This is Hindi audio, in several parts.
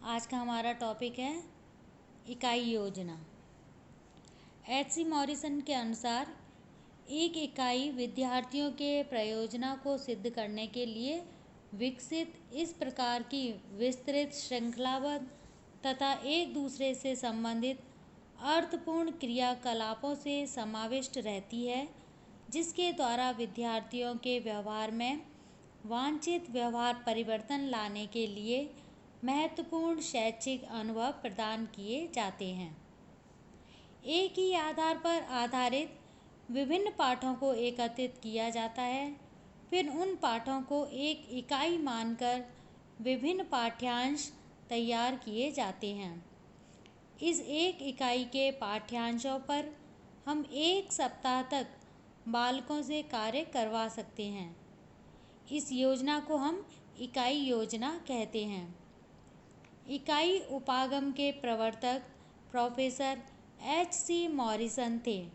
आज का हमारा टॉपिक है इकाई योजना। एच.सी. मॉरिसन के अनुसार एक इकाई विद्यार्थियों के प्रयोजनों को सिद्ध करने के लिए विकसित इस प्रकार की विस्तृत श्रृंखलाबद्ध तथा एक दूसरे से संबंधित अर्थपूर्ण क्रियाकलापों से समाविष्ट रहती है, जिसके द्वारा विद्यार्थियों के व्यवहार में वांछित व्यवहार परिवर्तन लाने के लिए महत्वपूर्ण शैक्षिक अनुभव प्रदान किए जाते हैं। एक ही आधार पर आधारित विभिन्न पाठों को एकत्रित किया जाता है, फिर उन पाठों को एक इकाई मानकर विभिन्न पाठ्यांश तैयार किए जाते हैं। इस एक इकाई के पाठ्यांशों पर हम एक सप्ताह तक बालकों से कार्य करवा सकते हैं। इस योजना को हम इकाई योजना कहते हैं। इकाई उपागम के प्रवर्तक प्रोफेसर एच.सी. मॉरिसन थे।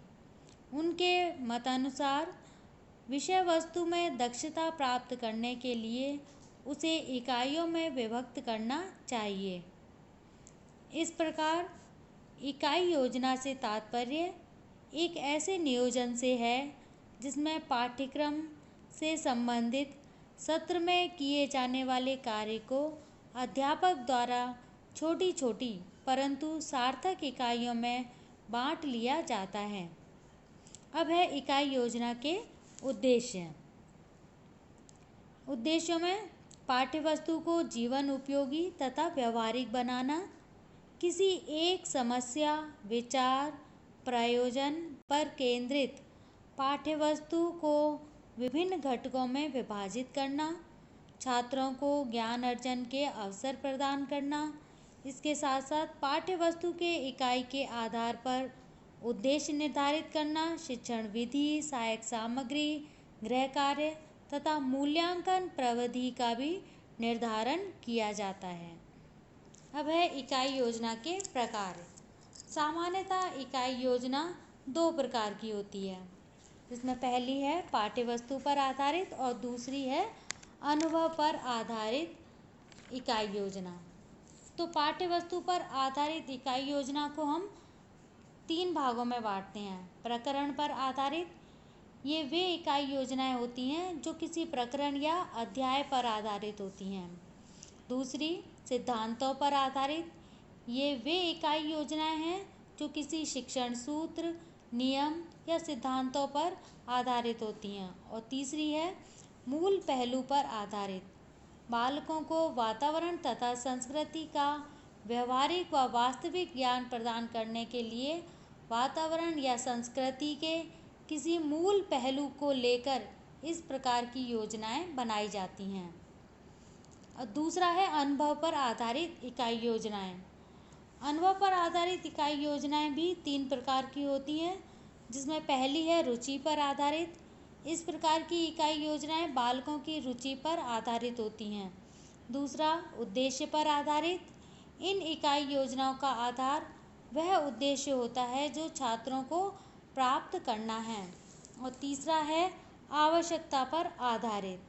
उनके मतानुसार विषय वस्तु में दक्षता प्राप्त करने के लिए उसे इकाइयों में विभक्त करना चाहिए। इस प्रकार इकाई योजना से तात्पर्य एक ऐसे नियोजन से है जिसमें पाठ्यक्रम से संबंधित सत्र में किए जाने वाले कार्य को अध्यापक द्वारा छोटी छोटी परंतु सार्थक इकाइयों में बांट लिया जाता है। अब है इकाई योजना के उद्देश्यों में पाठ्यवस्तु को जीवन उपयोगी तथा व्यवहारिक बनाना, किसी एक समस्या, विचार, प्रयोजन पर केंद्रित पाठ्यवस्तु को विभिन्न घटकों में विभाजित करना, छात्रों को ज्ञान अर्जन के अवसर प्रदान करना। इसके साथ साथ पाठ्यवस्तु के इकाई के आधार पर उद्देश्य निर्धारित करना, शिक्षण विधि, सहायक सामग्री, गृह कार्य तथा मूल्यांकन प्रविधि का भी निर्धारण किया जाता है। अब है इकाई योजना के प्रकार। सामान्यतः इकाई योजना दो प्रकार की होती है, जिसमें पहली है पाठ्यवस्तु पर आधारित और दूसरी है अनुभव पर आधारित इकाई योजना। तो पाठ्यवस्तु पर आधारित इकाई योजना को हम तीन भागों में बांटते हैं। प्रकरण पर आधारित, ये वे इकाई योजनाएं होती हैं जो किसी प्रकरण या अध्याय पर आधारित होती हैं। दूसरी सिद्धांतों पर आधारित, ये वे इकाई योजनाएं हैं जो किसी शिक्षण सूत्र, नियम या सिद्धांतों पर आधारित होती हैं। और तीसरी है मूल पहलू पर आधारित, बालकों को वातावरण तथा संस्कृति का व्यवहारिक व वास्तविक ज्ञान प्रदान करने के लिए वातावरण या संस्कृति के किसी मूल पहलू को लेकर इस प्रकार की योजनाएं बनाई जाती हैं। और दूसरा है अनुभव पर आधारित इकाई योजनाएं। अनुभव पर आधारित इकाई योजनाएं भी तीन प्रकार की होती हैं, जिसमें पहली है रुचि पर आधारित। इस प्रकार की इकाई योजनाएं बालकों की रुचि पर आधारित होती हैं। दूसरा उद्देश्य पर आधारित, इन इकाई योजनाओं का आधार वह उद्देश्य होता है जो छात्रों को प्राप्त करना है। और तीसरा है आवश्यकता पर आधारित,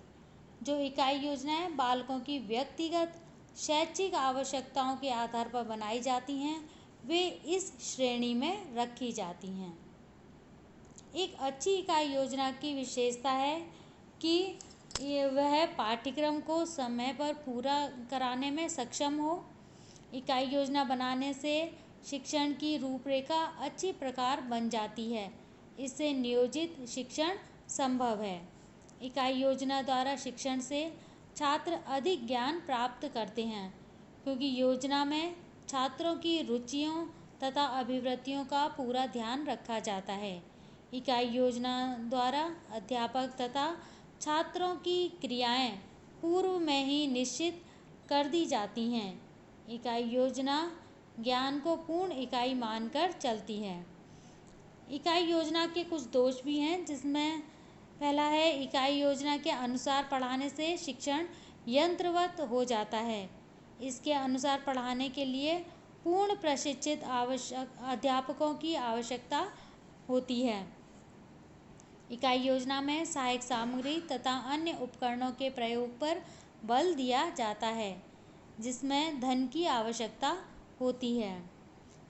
जो इकाई योजनाएं बालकों की व्यक्तिगत शैक्षिक आवश्यकताओं के आधार पर बनाई जाती हैं, वे इस श्रेणी में रखी जाती हैं। एक अच्छी इकाई योजना की विशेषता है कि वह पाठ्यक्रम को समय पर पूरा कराने में सक्षम हो। इकाई योजना बनाने से शिक्षण की रूपरेखा अच्छी प्रकार बन जाती है। इससे नियोजित शिक्षण संभव है। इकाई योजना द्वारा शिक्षण से छात्र अधिक ज्ञान प्राप्त करते हैं, क्योंकि योजना में छात्रों की रुचियों तथा अभिवृत्तियों का पूरा ध्यान रखा जाता है। इकाई योजना द्वारा अध्यापक तथा छात्रों की क्रियाएं पूर्व में ही निश्चित कर दी जाती हैं। इकाई योजना ज्ञान को पूर्ण इकाई मानकर चलती है। इकाई योजना के कुछ दोष भी हैं, जिसमें पहला है इकाई योजना के अनुसार पढ़ाने से शिक्षण यंत्रवत हो जाता है। इसके अनुसार पढ़ाने के लिए पूर्ण प्रशिक्षित अध्यापकों की आवश्यकता होती है। इकाई योजना में सहायक सामग्री तथा अन्य उपकरणों के प्रयोग पर बल दिया जाता है। जिसमें धन की आवश्यकता होती है।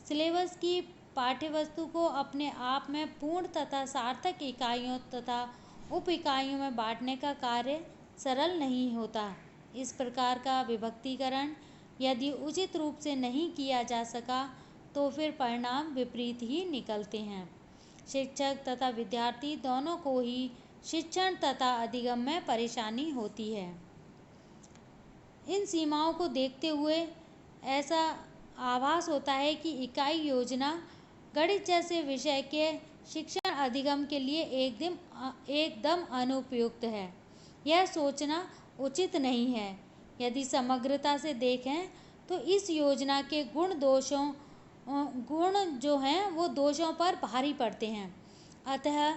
सिलेबस की पाठ्यवस्तु को अपने आप में पूर्ण तथा सार्थक इकाइयों तथा उप इकाइयों में बांटने का कार्य सरल नहीं होता। इस प्रकार का विभक्तीकरण यदि उचित रूप से नहीं किया जा सका तो फिर परिणाम विपरीत ही निकलते हैं। शिक्षक तथा विद्यार्थी दोनों को ही शिक्षण तथा अधिगम में परेशानी होती है। इन सीमाओं को देखते हुए ऐसा आभास होता है कि इकाई योजना गणित जैसे विषय के शिक्षण अधिगम के लिए एकदम अनुपयुक्त है। यह सोचना उचित नहीं है। यदि समग्रता से देखें तो इस योजना के गुण जो हैं वो दोषों पर भारी पड़ते हैं। अतः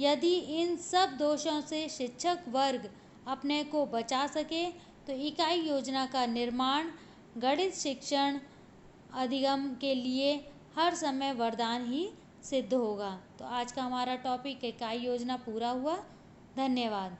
यदि इन सब दोषों से शिक्षक वर्ग अपने को बचा सके तो इकाई योजना का निर्माण गणित शिक्षण अधिगम के लिए हर समय वरदान ही सिद्ध होगा। तो आज का हमारा टॉपिक इकाई योजना पूरा हुआ। धन्यवाद।